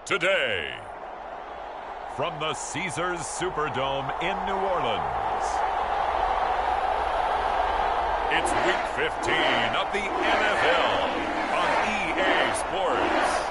today. From the Caesars Superdome in New Orleans, it's Week 15 of the NFL on EA Sports.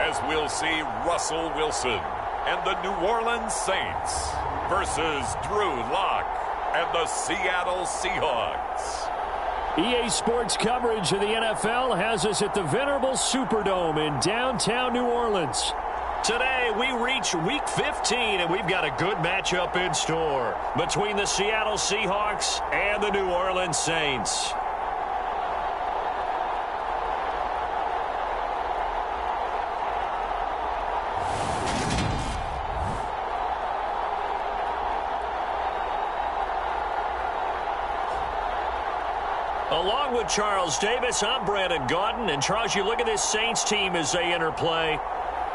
As we'll see Russell Wilson and the New Orleans Saints versus Drew Lock and the Seattle Seahawks. EA Sports coverage of the NFL has us at the venerable Superdome in downtown New Orleans. Today, we reach Week 15, and we've got a good matchup in store between the Seattle Seahawks and the New Orleans Saints. Along with Charles Davis, I'm Brandon Gaudin. And Charles, you look at this Saints team as they enter play.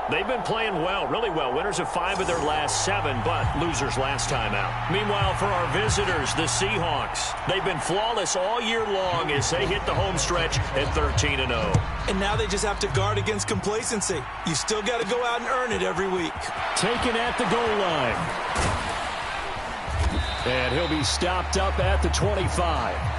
They've been playing well, really well. Winners of 5 of their last 7, but losers last time out. Meanwhile, for our visitors, the Seahawks, they've been flawless all year long as they hit the home stretch at 13-0. And now they just have to guard against complacency. You still got to go out and earn it every week. Taken at the goal line. And he'll be stopped up at the 25.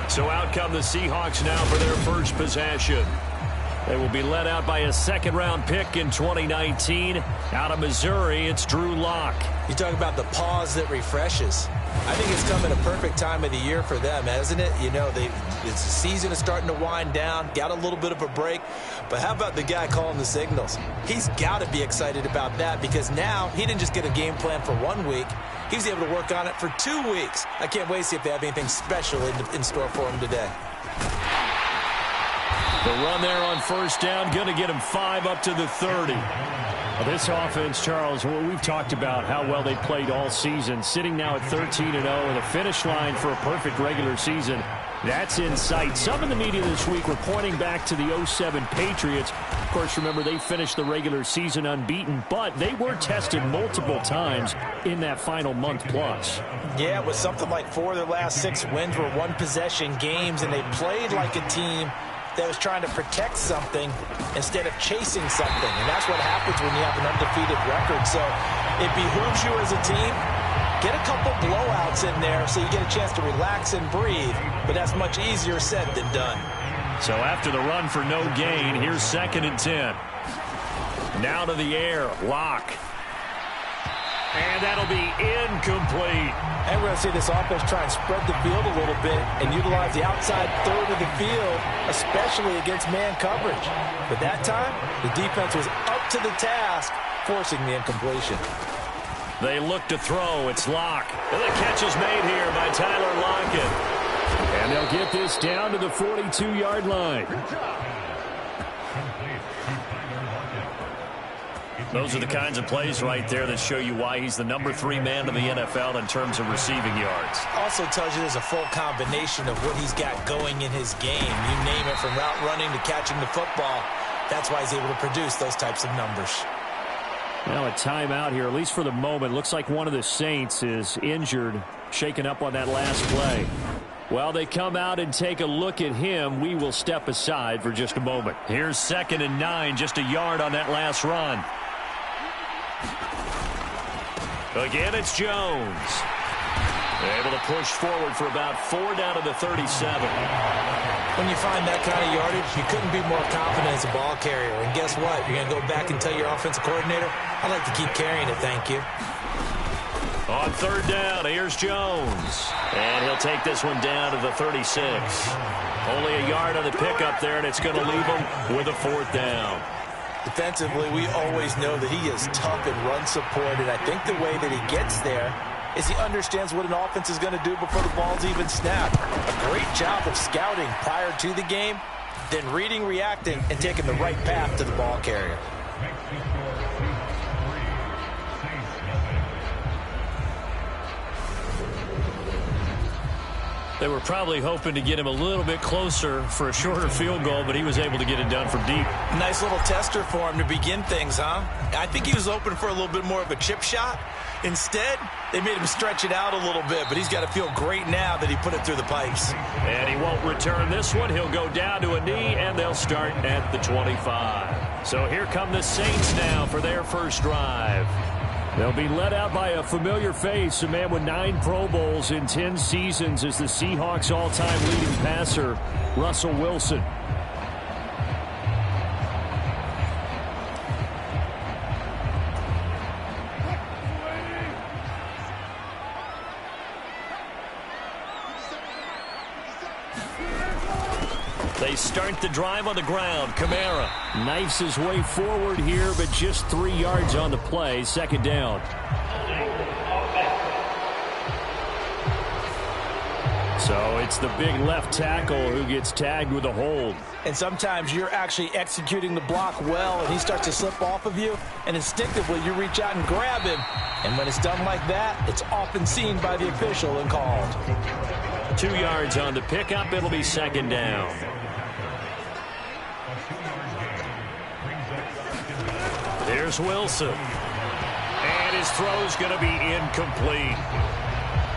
So out come the Seahawks now for their first possession. They will be led out by a second-round pick in 2019. Out of Missouri, it's Drew Lock. You talk about the pause that refreshes. I think it's come at a perfect time of the year for them, hasn't it? You know, the season is starting to wind down, got a little bit of a break. But how about the guy calling the signals? He's got to be excited about that because now he didn't just get a game plan for 1 week. He was able to work on it for 2 weeks. I can't wait to see if they have anything special in store for him today. The run there on first down, going to get him 5 up to the 30. Well, this offense, Charles, we've talked about how well they played all season, sitting now at 13-0 and a finish line for a perfect regular season. That's in sight. Some in the media this week were pointing back to the 07 Patriots. Of course, remember, they finished the regular season unbeaten, but they were tested multiple times in that final month plus. Yeah, it was something like 4 of their last 6 wins were one-possession games, and they played like a team that was trying to protect something instead of chasing something. And that's what happens when you have an undefeated record. So it behooves you as a team, get a couple blowouts in there so you get a chance to relax and breathe. But that's much easier said than done. So after the run for no gain, here's 2nd and 10. Now to the air, Lock. And that'll be incomplete. And we're going to see this offense try and spread the field a little bit and utilize the outside third of the field, especially against man coverage. But that time, the defense was up to the task, forcing the incompletion. They look to throw. It's Lock. And the catch is made here by Tyler Lockett. And they'll get this down to the 42-yard line. Those are the kinds of plays right there that show you why he's the number 3 man in the NFL in terms of receiving yards. Also tells you there's a full combination of what he's got going in his game. You name it, from route running to catching the football. That's why he's able to produce those types of numbers. Now a timeout here, at least for the moment. Looks like one of the Saints is injured, shaken up on that last play. While they come out and take a look at him, we will step aside for just a moment. Here's 2nd and 9, just a yard on that last run. Again, it's Jones. They're able to push forward for about 4 down to the 37. When you find that kind of yardage, you couldn't be more confident as a ball carrier. And guess what? You're going to go back and tell your offensive coordinator, I'd like to keep carrying it, thank you. On 3rd down, here's Jones. And he'll take this one down to the 36. Only a yard on the pickup there, and it's going to leave him with a 4th down. Defensively, we always know that he is tough and run support, and I think the way that he gets there is he understands what an offense is going to do before the ball's even snapped. A great job of scouting prior to the game, then reading, reacting, and taking the right path to the ball carrier. They were probably hoping to get him a little bit closer for a shorter field goal, but he was able to get it done from deep. Nice little tester for him to begin things, huh? I think he was open for a little bit more of a chip shot. Instead, they made him stretch it out a little bit, but he's got to feel great now that he put it through the pipes. And he won't return this one. He'll go down to a knee, and they'll start at the 25. So here come the Saints now for their first drive. They'll be led out by a familiar face, a man with 9 Pro Bowls in 10 seasons as the Seahawks' all-time leading passer, Russell Wilson. They start the drive on the ground. Kamara knifes his way forward here, but just 3 yards on the play. Second down. So it's the big left tackle who gets tagged with a hold. And sometimes you're actually executing the block well, and he starts to slip off of you, and instinctively you reach out and grab him. And when it's done like that, it's often seen by the official and called. 2 yards on the pickup. It'll be second down. There's Wilson. And his throw's going to be incomplete.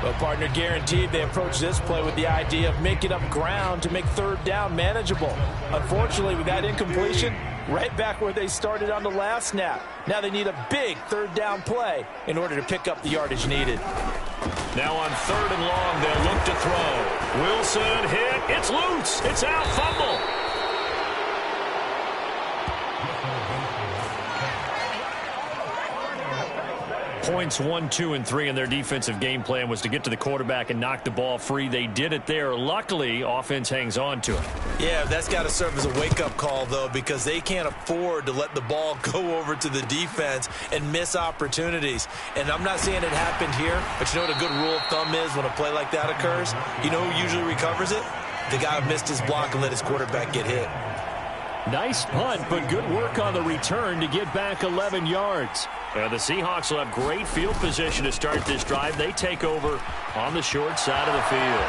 Well, partner, guaranteed they approach this play with the idea of making up ground to make third down manageable. Unfortunately, with that incompletion, right back where they started on the last snap. Now they need a big third down play in order to pick up the yardage needed. Now on third and long, they'll look to throw. Wilson hit. It's loose. It's out. Fumble. Points 1, 2, and 3 in their defensive game plan was to get to the quarterback and knock the ball free. They did it there. Luckily, offense hangs on to it. Yeah, that's got to serve as a wake-up call, though, because they can't afford to let the ball go over to the defense and miss opportunities. And I'm not saying it happened here, but you know what a good rule of thumb is when a play like that occurs? You know who usually recovers it? The guy who missed his block and let his quarterback get hit. Nice punt, but good work on the return to get back 11 yards. The Seahawks will have great field position to start this drive. They take over on the short side of the field.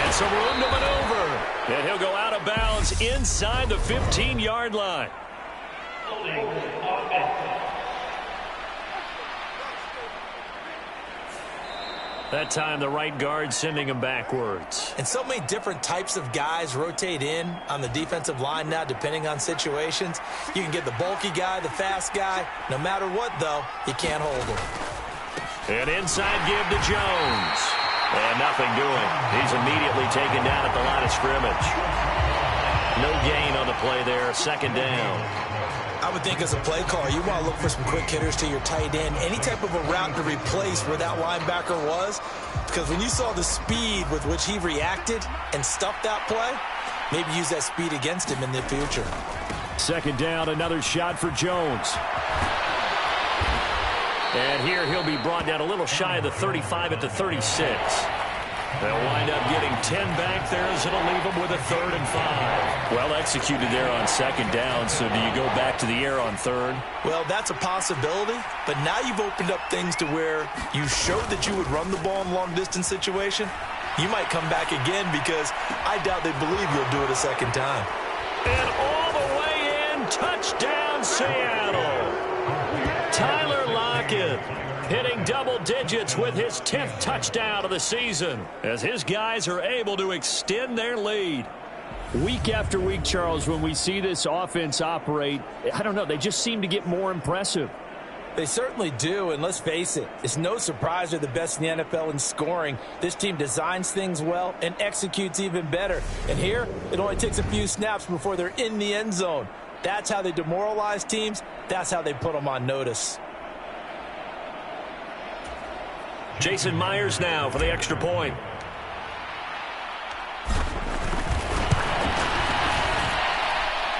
And some room to maneuver. And he'll go out of bounds inside the 15-yard line. That time, the right guard sending him backwards. And so many different types of guys rotate in on the defensive line now, depending on situations. You can get the bulky guy, the fast guy. No matter what, though, you can't hold him. An inside give to Jones. And nothing doing. He's immediately taken down at the line of scrimmage. No gain on the play there. Second down. I would think as a play caller, you want to look for some quick hitters to your tight end. Any type of a route to replace where that linebacker was. Because when you saw the speed with which he reacted and stuffed that play, maybe use that speed against him in the future. Second down, another shot for Jones. And here he'll be brought down a little shy of the 35 at the 36. They'll wind up getting 10 back there as it'll leave them with a 3rd and 5. Well executed there on second down, so do you go back to the air on third? Well, that's a possibility, but now you've opened up things to where you showed that you would run the ball in long-distance situation. You might come back again because I doubt they believe you'll do it a second time. And all the way in, touchdown Seattle. Tyler Lockett hitting double digits with his 10th touchdown of the season as his guys are able to extend their lead. Week after week, Charles, when we see this offense operate, I don't know, they just seem to get more impressive. They certainly do, and let's face it, it's no surprise they're the best in the NFL in scoring. This team designs things well and executes even better. And here, it only takes a few snaps before they're in the end zone. That's how they demoralize teams. That's how they put them on notice. Jason Myers now for the extra point.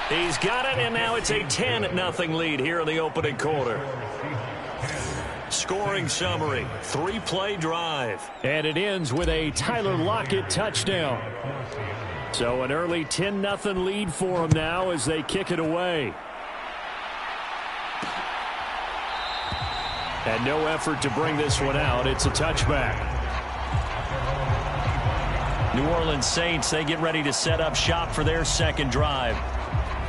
He's got it, and now it's a 10-0 lead here in the opening quarter. Scoring summary, 3-play drive. And it ends with a Tyler Lockett touchdown. So an early 10-0 lead for them now as they kick it away. And no effort to bring this one out. It's a touchback. New Orleans Saints, they get ready to set up shop for their second drive.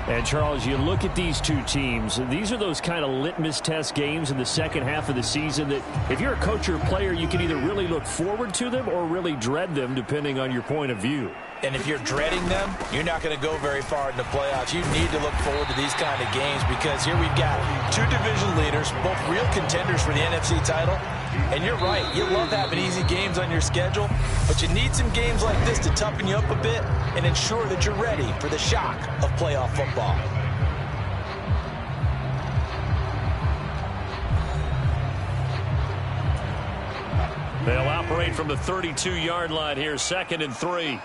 And, Charles, you look at these two teams, these are those kind of litmus test games in the second half of the season that if you're a coach or a player, you can either really look forward to them or really dread them, depending on your point of view. And if you're dreading them, you're not going to go very far in the playoffs. You need to look forward to these kind of games because here we've got two division leaders, both real contenders for the NFC title. And you're right, you love having easy games on your schedule, but you need some games like this to toughen you up a bit and ensure that you're ready for the shock of playoff football. They'll operate from the 32-yard line here, 2nd and 3.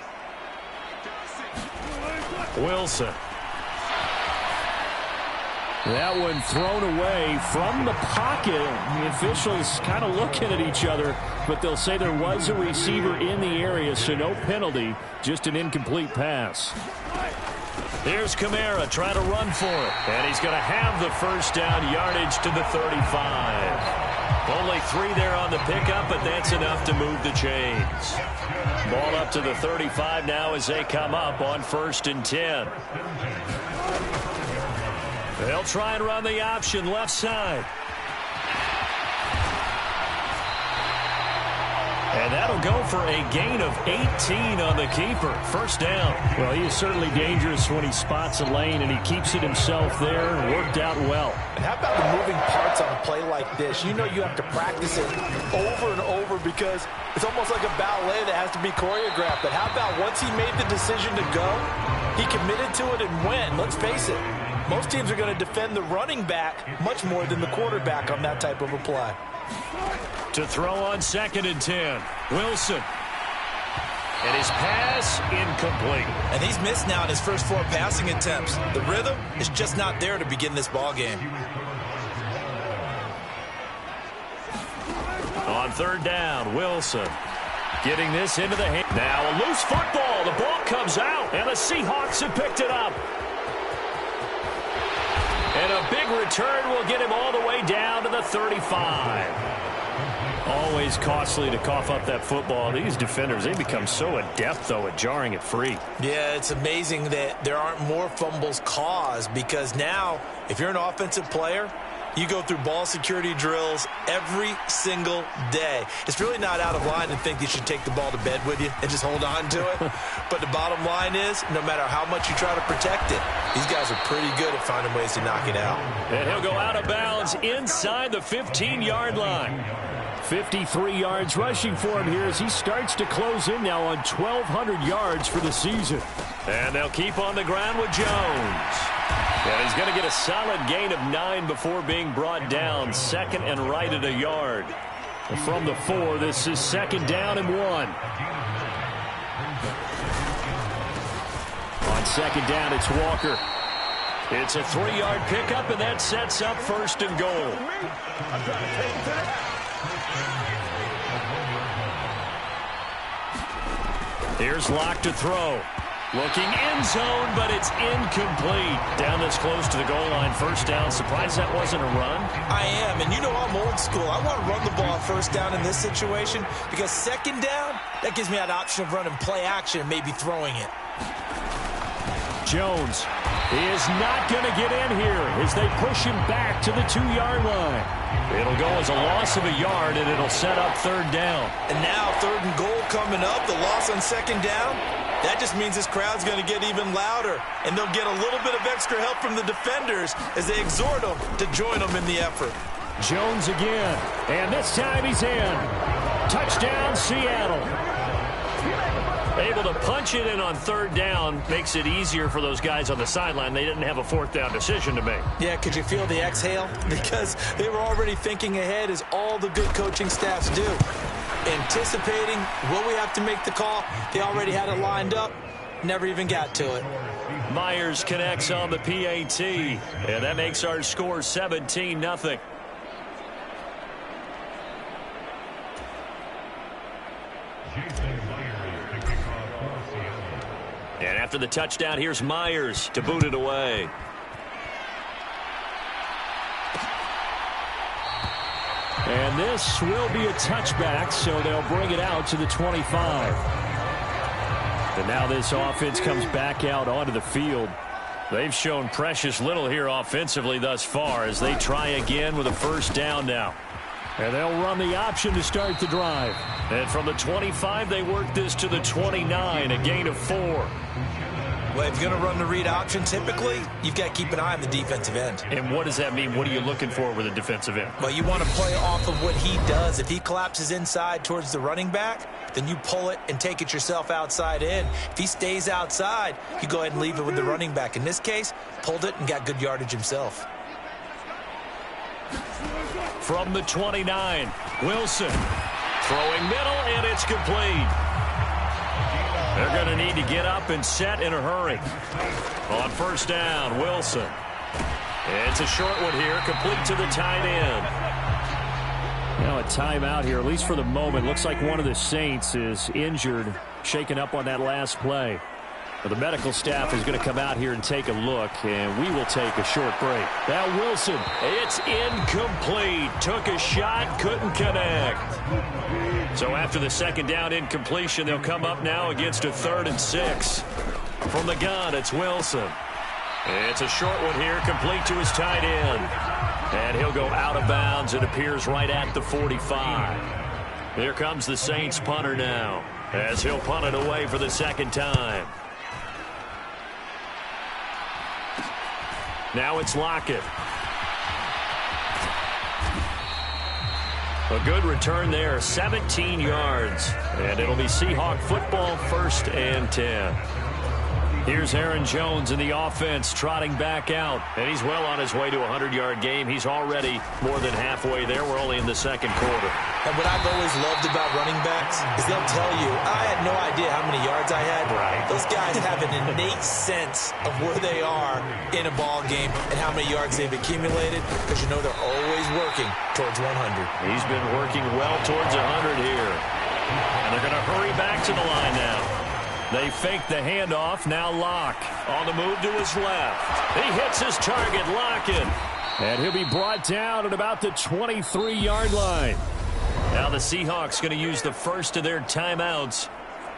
Wilson. That one thrown away from the pocket. The officials kind of looking at each other, but they'll say there was a receiver in the area, so no penalty, just an incomplete pass. Here's Kamara trying to run for it, and he's going to have the first down, yardage to the 35. Only 3 there on the pickup, but that's enough to move the chains. Ball up to the 35 now as they come up on 1st and 10. They'll try and run the option left side. And that'll go for a gain of 18 on the keeper. First down. Well, he is certainly dangerous when he spots a lane, and he keeps it himself there. Worked out well. And how about the moving parts on a play like this? You know you have to practice it over and over because it's almost like a ballet that has to be choreographed. But how about once he made the decision to go, he committed to it and went. Let's face it, most teams are going to defend the running back much more than the quarterback on that type of a play. To throw on 2nd and 10. Wilson. And his pass incomplete. And he's missed now in his first 4 passing attempts. The rhythm is just not there to begin this ball game. On 3rd down, Wilson. Getting this into the hand. Now a loose football. The ball comes out, and the Seahawks have picked it up. And a big return will get him all the way down to the 35. Always costly to cough up that football. These defenders, they become so adept, though, at jarring it free. Yeah, it's amazing that there aren't more fumbles caused because now, if you're an offensive player, you go through ball security drills every single day. It's really not out of line to think you should take the ball to bed with you and just hold on to it. But the bottom line is, no matter how much you try to protect it, these guys are pretty good at finding ways to knock it out. And he'll go out of bounds inside the 15-yard line. 53 yards rushing for him here as he starts to close in now on 1,200 yards for the season. And they'll keep on the ground with Jones. And he's going to get a solid gain of 9 before being brought down. 2nd and right at a yard. From the 4, this is 2nd down and 1. On 2nd down, it's Walker. It's a 3-yard pickup, and that sets up 1st and goal. Here's Locke to throw. Looking end zone, but it's incomplete. Down this close to the goal line. 1st down. Surprised that wasn't a run? I am, and you know I'm old school. I want to run the ball 1st down in this situation because 2nd down, that gives me that option of running play action and maybe throwing it. Jones is not going to get in here as they push him back to the 2-yard line. It'll go as a loss of a yard, and it'll set up 3rd down. And now 3rd and goal coming up, the loss on 2nd down. That just means this crowd's going to get even louder, and they'll get a little bit of extra help from the defenders as they exhort them to join them in the effort. Jones again, and this time he's in. Touchdown, Seattle. Able to punch it in on 3rd down makes it easier for those guys on the sideline. They didn't have a 4th down decision to make. Yeah, could you feel the exhale? Because they were already thinking ahead as all the good coaching staffs do. Anticipating, will we have to make the call? They already had it lined up. Never even got to it. Myers connects on the PAT, and that makes our score 17-0. And after the touchdown, here's Myers to boot it away. And this will be a touchback, so they'll bring it out to the 25. And now this offense comes back out onto the field. They've shown precious little here offensively thus far as they try again with a first down now. And they'll run the option to start the drive. And from the 25, they work this to the 29, a gain of 4. Well, if you're going to run the read option, typically, you've got to keep an eye on the defensive end. And what does that mean? What are you looking for with a defensive end? Well, you want to play off of what he does. If he collapses inside towards the running back, then you pull it and take it yourself outside in. If he stays outside, you go ahead and leave it with the running back. In this case, pulled it and got good yardage himself. From the 29, Wilson throwing middle, and it's complete. They're going to need to get up and set in a hurry. On first down, Wilson. It's a short one here, complete to the tight end. Now a timeout here, at least for the moment. Looks like one of the Saints is injured, shaken up on that last play. Well, the medical staff is going to come out here and take a look, and we will take a short break. Now Wilson, it's incomplete. Took a shot, couldn't connect. So after the second down incompletion, they'll come up now against a 3rd and 6. From the gun, it's Wilson. It's a short one here, complete to his tight end. And he'll go out of bounds. It appears right at the 45. Here comes the Saints punter now, as he'll punt it away for the second time. Now it's Lockett. A good return there, 17 yards. And it'll be Seahawk football, 1st and 10. Here's Aaron Jones in the offense, trotting back out. And he's well on his way to a 100-yard game. He's already more than halfway there. We're only in the second quarter. And what I've always loved about running backs is they'll tell you, I had no idea how many yards I had. Right. Those guys have an innate sense of where they are in a ball game and how many yards they've accumulated, because you know they're always working towards 100. He's been working well towards 100 here. And they're going to hurry back to the line now. They fake the handoff. Now Locke on the move to his left. He hits his target, Lockett. And he'll be brought down at about the 23-yard line. Now the Seahawks going to use the first of their timeouts,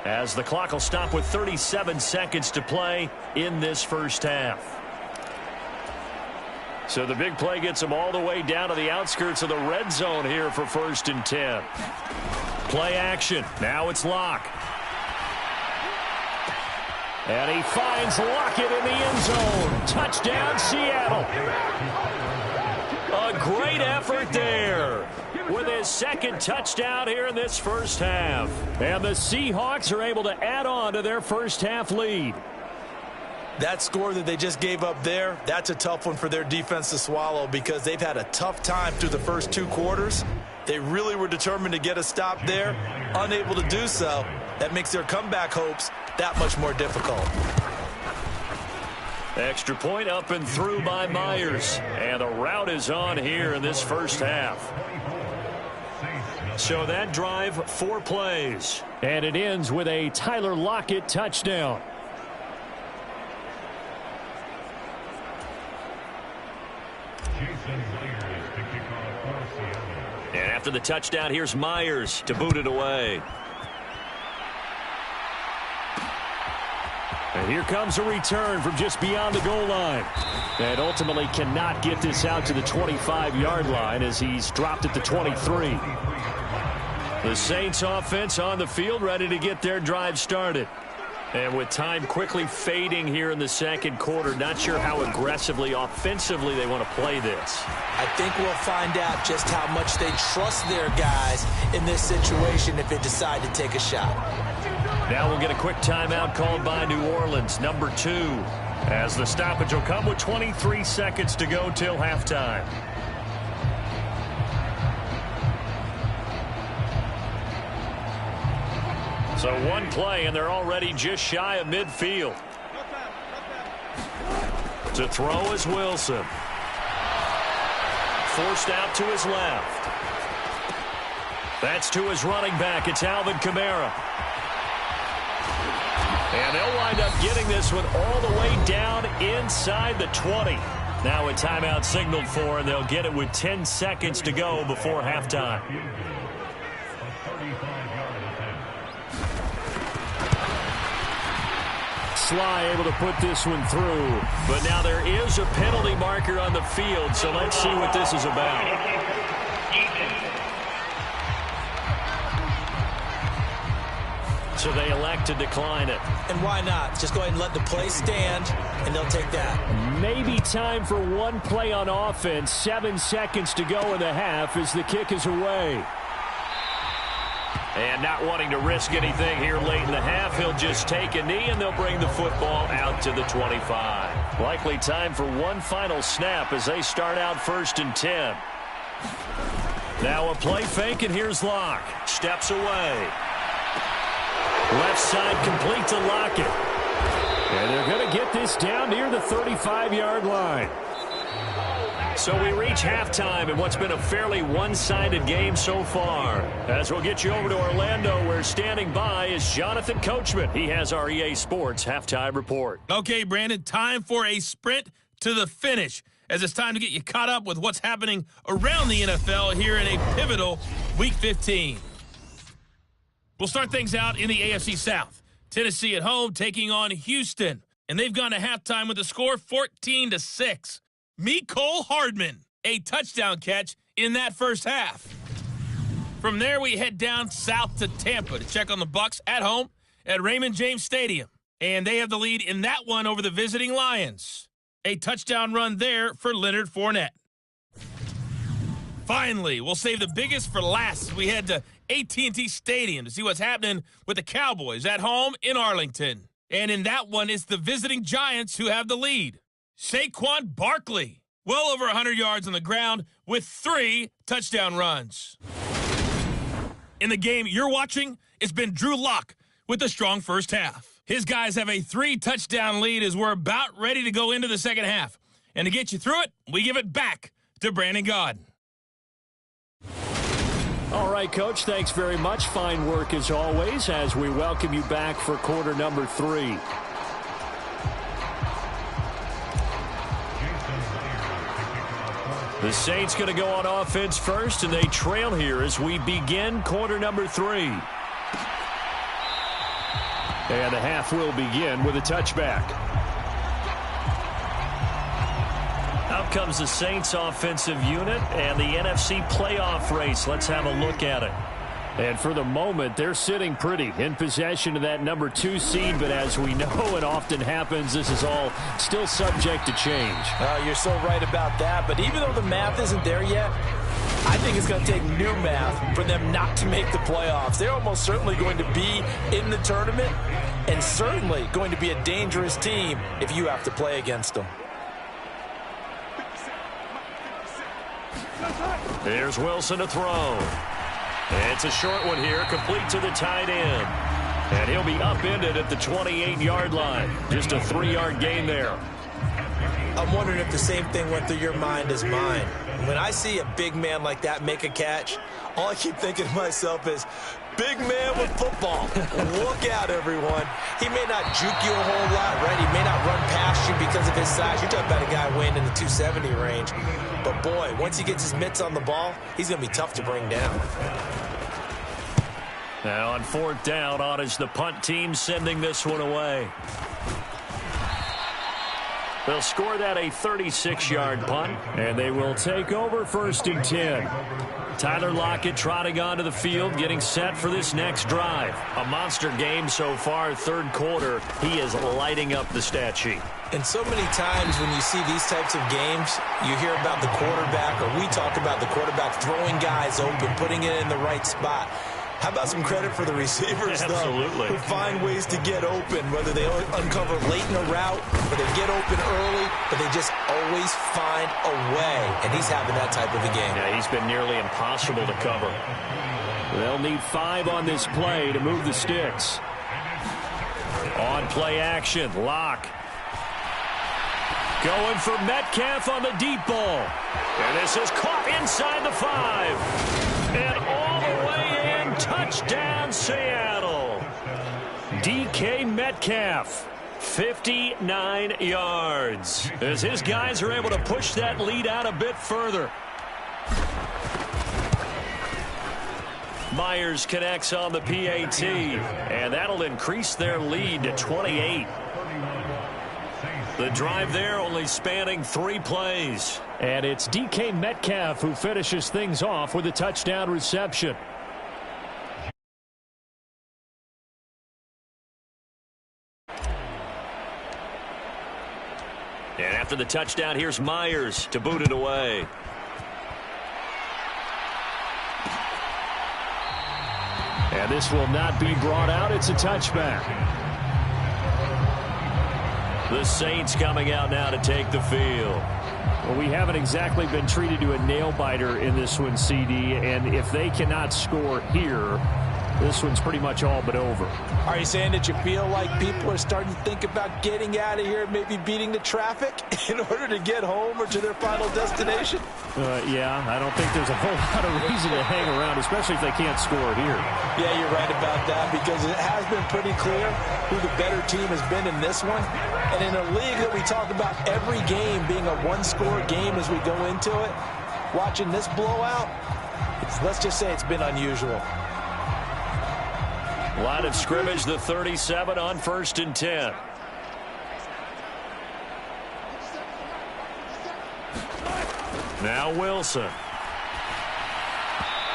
as the clock will stop with 37 seconds to play in this first half. So the big play gets them all the way down to the outskirts of the red zone here for 1st and 10. Play action. Now it's Locke. And he finds Lockett in the end zone. Touchdown, Seattle. A great effort there with his second touchdown here in this first half. And the Seahawks are able to add on to their first half lead. That score that they just gave up there, that's a tough one for their defense to swallow, because they've had a tough time through the first 2 quarters. They really were determined to get a stop there, unable to do so. That makes their comeback hopes that much more difficult. Extra point up and through by Myers. And the route is on here in this first half. So that drive, 4 plays. And it ends with a Tyler Lockett touchdown. And after the touchdown, here's Myers to boot it away. And here comes a return from just beyond the goal line. And ultimately cannot get this out to the 25-yard line as he's dropped at the 23. The Saints offense on the field, ready to get their drive started. And with time quickly fading here in the second quarter, not sure how aggressively, offensively they want to play this. I think we'll find out just how much they trust their guys in this situation if they decide to take a shot. Now we'll get a quick timeout called by New Orleans, number 2, as the stoppage will come with 23 seconds to go till halftime. So one play, and they're already just shy of midfield. To throw is Wilson. Forced out to his left. That's to his running back. It's Alvin Kamara. And they'll wind up getting this one all the way down inside the 20. Now a timeout signaled for, and they'll get it with 10 seconds to go before halftime. Sly able to put this one through. But now there is a penalty marker on the field, so let's see what this is about. So they elect to decline it. And why not? Just go ahead and let the play stand, and they'll take that. Maybe time for one play on offense. 7 seconds to go in the half as the kick is away. And not wanting to risk anything here late in the half, he'll just take a knee, and they'll bring the football out to the 25. Likely time for one final snap as they start out 1st and 10. Now a play fake, and here's Locke. Steps away. Left side complete to Lockett. And they're going to get this down near the 35-yard line. So we reach halftime in what's been a fairly one-sided game so far. As we'll get you over to Orlando, where standing by is Jonathan Coachman. He has our EA Sports halftime report. Okay, Brandon, time for a sprint to the finish, as it's time to get you caught up with what's happening around the NFL here in a pivotal Week 15. We'll start things out in the AFC South. Tennessee at home taking on Houston, and they've gone to halftime with a score 14-6. Mecole Hardman, a touchdown catch in that first half. From there, we head down south to Tampa to check on the Bucs at home at Raymond James Stadium, and they have the lead in that one over the visiting Lions. A touchdown run there for Leonard Fournette. Finally, we'll save the biggest for last as we head to AT&T Stadium to see what's happening with the Cowboys at home in Arlington. And in that one, it's the visiting Giants who have the lead. Saquon Barkley, well over 100 yards on the ground with 3 touchdown runs. In the game you're watching, it's been Drew Lock with a strong first half. His guys have a 3-touchdown lead as we're about ready to go into the second half. And to get you through it, we give it back to Brandon Gaudin. All right, Coach, thanks very much. Fine work as always as we welcome you back for quarter number 3. The Saints going to go on offense first, and they trail here as we begin quarter number 3. And the half will begin with a touchback. Out comes the Saints offensive unit and the NFC playoff race. Let's have a look at it. And for the moment, they're sitting pretty in possession of that number 2 seed. But as we know, it often happens, this is all still subject to change. You're so right about that. But even though the math isn't there yet, I think it's going to take new math for them not to make the playoffs. They're almost certainly going to be in the tournament and certainly going to be a dangerous team if you have to play against them. There's Wilson to throw. It's a short one here, complete to the tight end. And he'll be upended at the 28-yard line. Just a 3-yard gain there. I'm wondering if the same thing went through your mind as mine. When I see a big man like that make a catch, all I keep thinking to myself is, big man with football. Look out, everyone. He may not juke you a whole lot, right? He may not run past you because of his size. You're talking about a guy weighing in the 270 range. But, boy, once he gets his mitts on the ball, he's going to be tough to bring down. Now on 4th down, on is the punt team sending this one away. They'll score that a 36-yard punt, and they will take over 1st and 10. Tyler Lockett trotting onto the field, getting set for this next drive. A monster game so far, 3rd quarter. He is lighting up the stat sheet. And so many times when you see these types of games, you hear about the quarterback, or we talk about the quarterback throwing guys open, putting it in the right spot. How about some credit for the receivers, Absolutely. though, who find ways to get open, whether they uncover late in a route or they get open early, but they just always find a way. And he's having that type of a game. Yeah, he's been nearly impossible to cover. They'll need 5 on this play to move the sticks. On play action, Locke. Going for Metcalf on the deep ball. And this is caught inside the 5. And all the way in, touchdown Seattle. DK Metcalf, 59 yards. As his guys are able to push that lead out a bit further. Myers connects on the PAT, and that'll increase their lead to 28. The drive there only spanning 3 plays. And it's DK Metcalf who finishes things off with a touchdown reception. And after the touchdown, here's Myers to boot it away. And this will not be brought out. It's a touchback. The Saints coming out now to take the field. Well, we haven't exactly been treated to a nail-biter in this one, CD. And if they cannot score here, this one's pretty much all but over. Are you saying that you feel like people are starting to think about getting out of here, maybe beating the traffic in order to get home or to their final destination? Yeah, I don't think there's a whole lot of reason to hang around, especially if they can't score here. Yeah, you're right about that, because it has been pretty clear who the better team has been in this one. And in a league that we talk about every game being a one-score game as we go into it, watching this blowout, let's just say it's been unusual. Line of scrimmage, the 37 on 1st and 10. Now Wilson.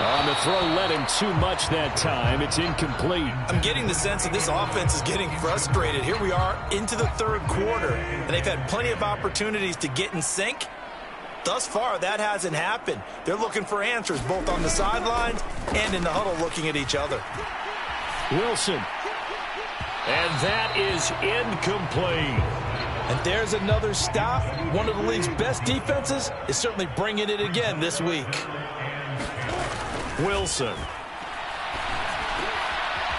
On the throw, led him too much that time. It's incomplete. I'm getting the sense that this offense is getting frustrated. Here we are into the 3rd quarter, and they've had plenty of opportunities to get in sync. Thus far, that hasn't happened. They're looking for answers both on the sidelines and in the huddle looking at each other. Wilson. And that is incomplete. And there's another stop. One of the league's best defenses is certainly bringing it again this week. Wilson.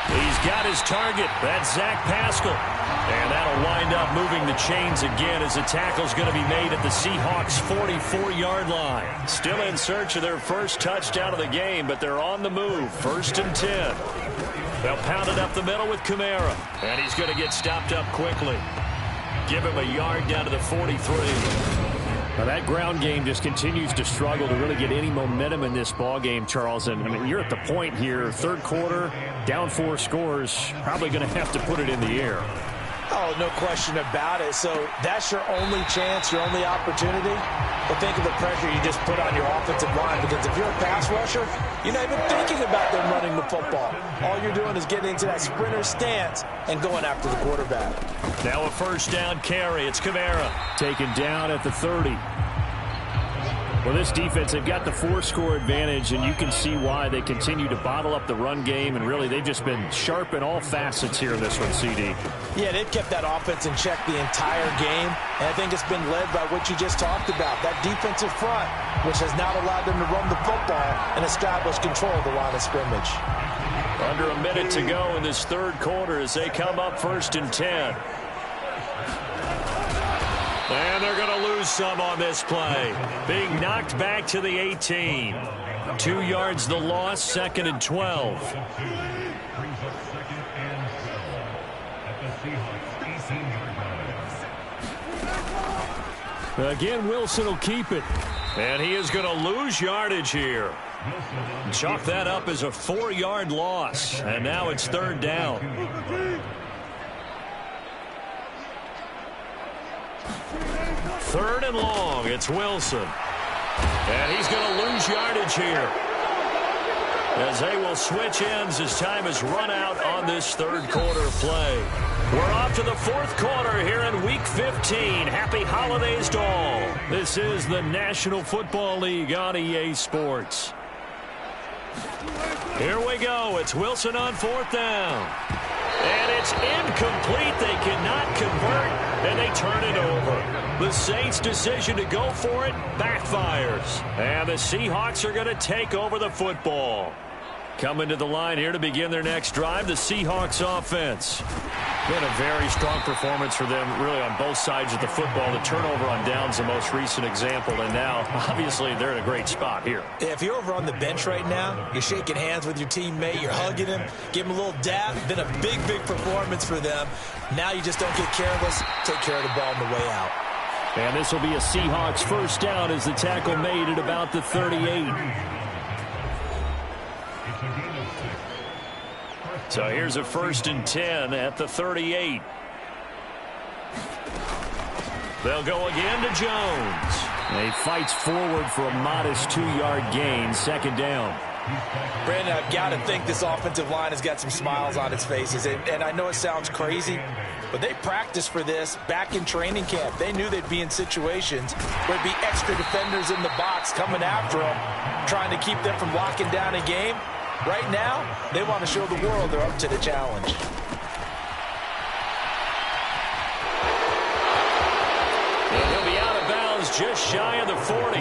He's got his target. That's Zach Pascal. And that'll wind up moving the chains again as the tackle's going to be made at the Seahawks' 44-yard line. Still in search of their first touchdown of the game, but they're on the move. 1st and 10. They'll pound it up the middle with Kamara. And he's going to get stopped up quickly. Give him a yard down to the 43. Now that ground game just continues to struggle to really get any momentum in this ball game, Charles. And I mean, you're at the point here, 3rd quarter, down 4 scores, probably going to have to put it in the air. Oh, no question about it. So that's your only chance, your only opportunity. But think of the pressure you just put on your offensive line, because if you're a pass rusher, you're not even thinking about them running the football. All you're doing is getting into that sprinter stance and going after the quarterback. Now a 1st down carry. It's Kamara. Taken down at the 30. Well, this defense, they've got the 4-score advantage, and you can see why they continue to bottle up the run game, and really they've just been sharp in all facets here in this one, CD. Yeah, they've kept that offense in check the entire game, and I think it's been led by what you just talked about, that defensive front, which has not allowed them to run the football and establish control of the line of scrimmage. Under a minute to go in this 3rd quarter as they come up 1st and 10. And they're going to lose some on this play. Being knocked back to the 18. 2 yards the loss, 2nd and 12. Again, Wilson will keep it. And he is going to lose yardage here. Chalk that up as a 4-yard loss. And now it's 3rd down. 3rd and long. It's Wilson. And he's going to lose yardage here, as they will switch ends as time has run out on this 3rd quarter play. We're off to the 4th quarter here in Week 15. Happy holidays to all. This is the National Football League on EA Sports. Here we go. It's Wilson on 4th down. And it's incomplete. They cannot convert, and they turn it over. The Saints' decision to go for it backfires. And the Seahawks are going to take over the football. Coming to the line here to begin their next drive, the Seahawks offense. Been a very strong performance for them, really, on both sides of the football. The turnover on downs, the most recent example, and now, obviously, they're in a great spot here. If you're over on the bench right now, you're shaking hands with your teammate, you're hugging him, give him a little dab. Been a big, big performance for them. Now you just don't get careless. Take care of the ball on the way out. And this will be a Seahawks 1st down as the tackle made at about the 38. So here's a 1st and 10 at the 38. They'll go again to Jones. He fights forward for a modest 2-yard gain, second down. Brandon, I've got to think this offensive line has got some smiles on its faces. And I know it sounds crazy, but they practiced for this back in training camp. They knew they'd be in situations where there'd be extra defenders in the box coming after them, trying to keep them from locking down a game. Right now, they want to show the world they're up to the challenge. And he'll be out of bounds just shy of the 40.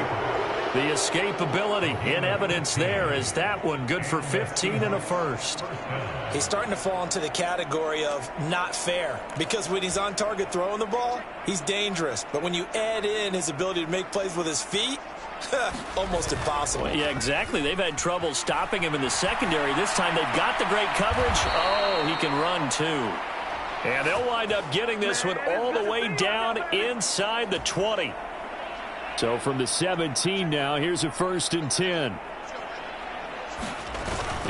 The escapability in evidence there is that one good for 15 and a first. He's starting to fall into the category of not fair, because when he's on target throwing the ball, he's dangerous. But when you add in his ability to make plays with his feet, almost impossible. Well, yeah, exactly. They've had trouble stopping him in the secondary. This time they've got the great coverage. Oh, he can run too. And they'll wind up getting this one all the way down inside the 20. So from the 17 now, here's a 1st and 10.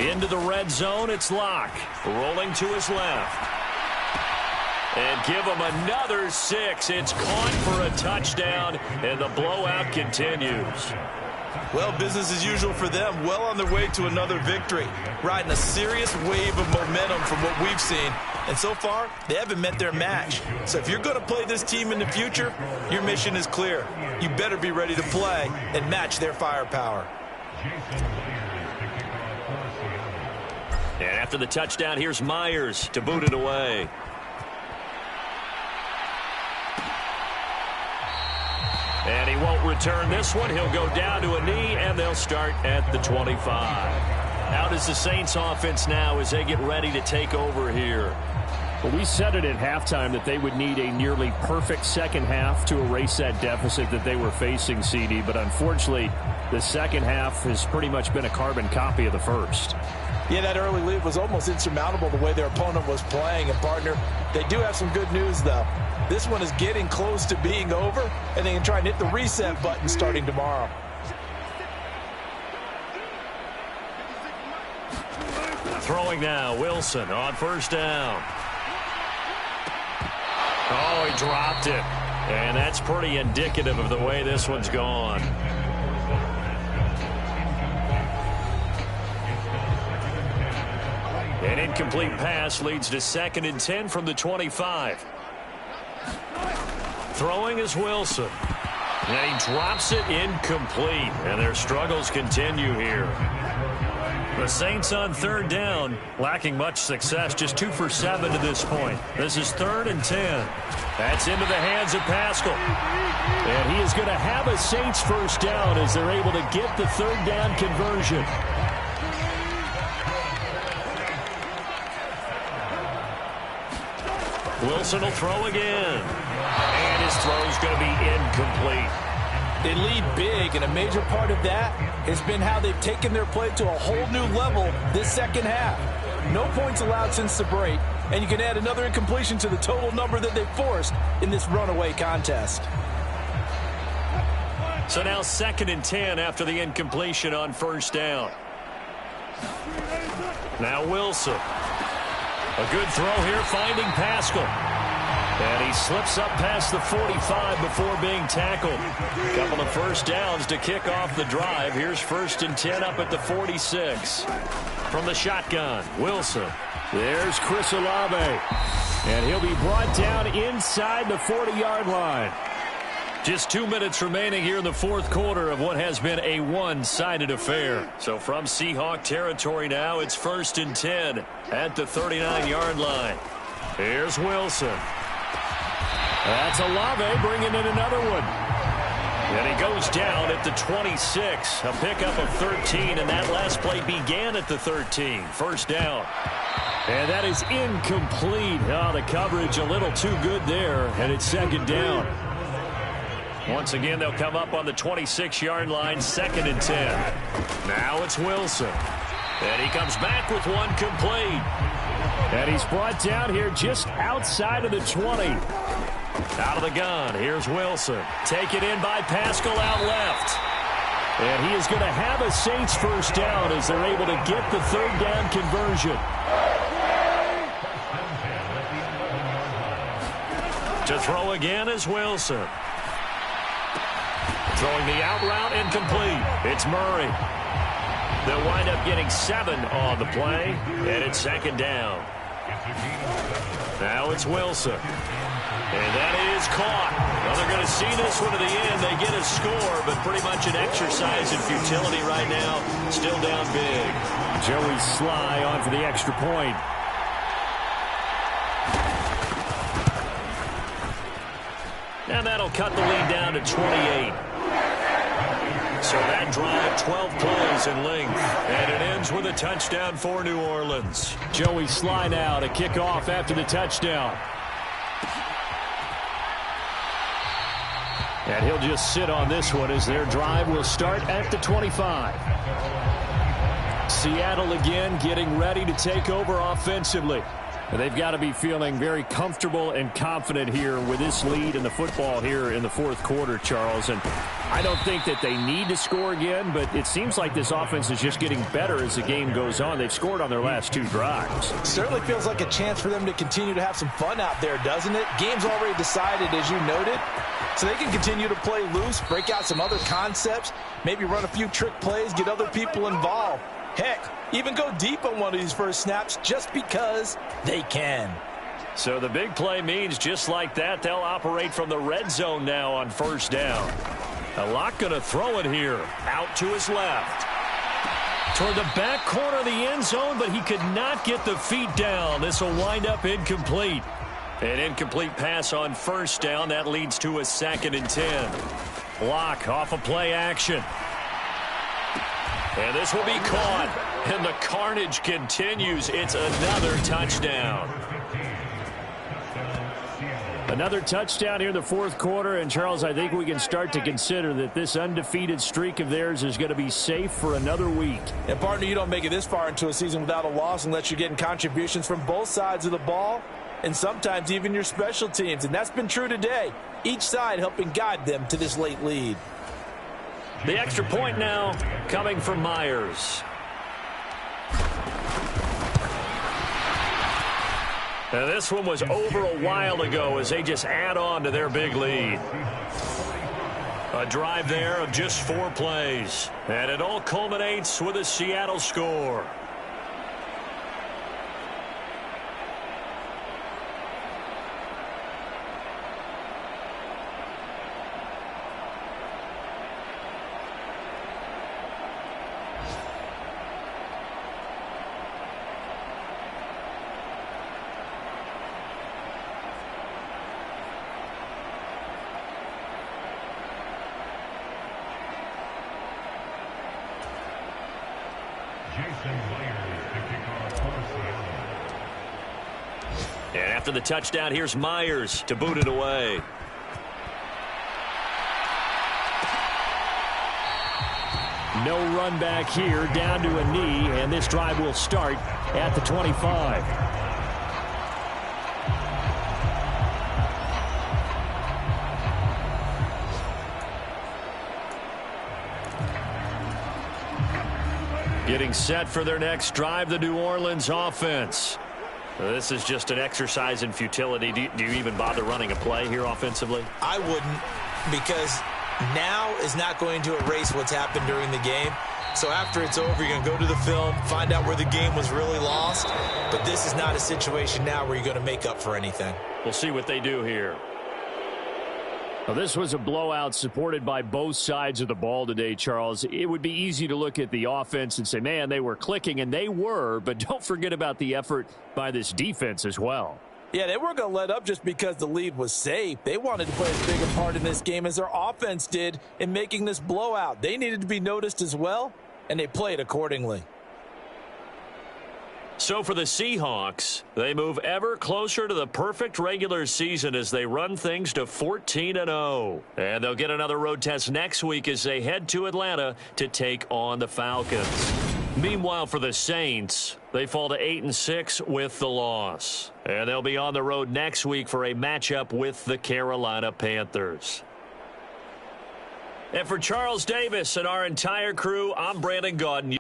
Into the red zone, it's Locke. Rolling to his left. And give him another 6. It's caught for a touchdown, and the blowout continues. Well, business as usual for them. Well on their way to another victory. Riding a serious wave of momentum from what we've seen. And so far, they haven't met their match. So if you're going to play this team in the future, your mission is clear. You better be ready to play and match their firepower. And after the touchdown, here's Myers to boot it away. And he won't return this one. He'll go down to a knee, and they'll start at the 25. How does the Saints offense now as they get ready to take over here? Well, we said it at halftime that they would need a nearly perfect second half to erase that deficit that they were facing, CD. But unfortunately, the second half has pretty much been a carbon copy of the first. Yeah, that early lead was almost insurmountable the way their opponent was playing. And, partner, they do have some good news, though. This one is getting close to being over, and they can try and hit the reset button starting tomorrow. Throwing now, Wilson on 1st down. Oh, he dropped it. And that's pretty indicative of the way this one's gone. An incomplete pass leads to 2nd and 10 from the 25. Throwing is Wilson. And he drops it incomplete. And their struggles continue here. The Saints on 3rd down, lacking much success, just 2 for 7 to this point. This is 3rd and 10. That's into the hands of Pascal. And he is going to have a Saints 1st down as they're able to get the 3rd down conversion. Wilson will throw again. And his throw's going to be incomplete. They lead big, and a major part of that has been how they've taken their play to a whole new level this second half. No points allowed since the break, and you can add another incompletion to the total number that they've forced in this runaway contest. So now 2nd and 10 after the incompletion on 1st down. Now Wilson. A good throw here, finding Pascal. And he slips up past the 45 before being tackled. A couple of 1st downs to kick off the drive. Here's 1st and 10 up at the 46. From the shotgun, Wilson. There's Chris Olave. And he'll be brought down inside the 40-yard line. Just 2 minutes remaining here in the 4th quarter of what has been a one-sided affair. So from Seahawk territory now, it's 1st and 10 at the 39-yard line. Here's Wilson. That's Olave bringing in another one. And he goes down at the 26. A pickup of 13, and that last play began at the 13. 1st down. And that is incomplete. Oh, the coverage a little too good there, and it's 2nd down. Once again, they'll come up on the 26-yard line, 2nd and 10. Now it's Wilson. And he comes back with one complete. And he's brought down here just outside of the 20. Out of the gun, here's Wilson. Taken in by Pascal out left. And he is going to have a Saints 1st down as they're able to get the 3rd down conversion. To throw again is Wilson. Throwing the out route incomplete. It's Murray. They'll wind up getting 7 on the play, and it's second down. Now it's Wilson. And that is caught. Well, they're going to see this one to the end. They get a score, but pretty much an exercise in futility right now. Still down big. Joey Sly on for the extra point. And that'll cut the lead down to 28. So that drive, 12 plays in length. And it ends with a touchdown for New Orleans. Joey Sly now to kick off after the touchdown. And he'll just sit on this one as their drive will start at the 25. Seattle again getting ready to take over offensively. They've got to be feeling very comfortable and confident here with this lead in the football here in the fourth quarter, Charles. And I don't think that they need to score again, but it seems like this offense is just getting better as the game goes on. They've scored on their last 2 drives. Certainly feels like a chance for them to continue to have some fun out there, doesn't it? Game's already decided, as you noted. So they can continue to play loose, break out some other concepts, maybe run a few trick plays, get other people involved. Heck, even go deep on one of these first snaps just because they can. So the big play means just like that, they'll operate from the red zone now on first down. Locke going to throw it here. Out to his left. Toward the back corner of the end zone, but he could not get the feet down. This will wind up incomplete. An incomplete pass on first down. That leads to a 2nd and 10. Locke off of play action. And this will be caught. And the carnage continues. It's another touchdown. Another touchdown here in the fourth quarter. And, Charles, I think we can start to consider that this undefeated streak of theirs is going to be safe for another week. And, partner, you don't make it this far into a season without a loss unless you're getting contributions from both sides of the ball and sometimes even your special teams. And that's been true today. Each side helping guide them to this late lead. The extra point now coming from Myers. Now this one was over a while ago as they just add on to their big lead. A drive there of just 4 plays. And it all culminates with a Seattle score. And after the touchdown, here's Myers to boot it away. No run back here, down to a knee, and this drive will start at the 25. Getting set for their next drive, the New Orleans offense. This is just an exercise in futility. Do you even bother running a play here offensively? I wouldn't, because now is not going to erase what's happened during the game. So after it's over, you're going to go to the film, find out where the game was really lost. But this is not a situation now where you're going to make up for anything. We'll see what they do here. Well, this was a blowout supported by both sides of the ball today, Charles. It would be easy to look at the offense and say, man, they were clicking, and they were, but don't forget about the effort by this defense as well. Yeah, they weren't going to let up just because the lead was safe. They wanted to play as big a part in this game as their offense did in making this blowout. They needed to be noticed as well, and they played accordingly. So for the Seahawks, they move ever closer to the perfect regular season as they run things to 14-0. And they'll get another road test next week as they head to Atlanta to take on the Falcons. Meanwhile, for the Saints, they fall to 8-6 with the loss. And they'll be on the road next week for a matchup with the Carolina Panthers. And for Charles Davis and our entire crew, I'm Brandon Gaudin.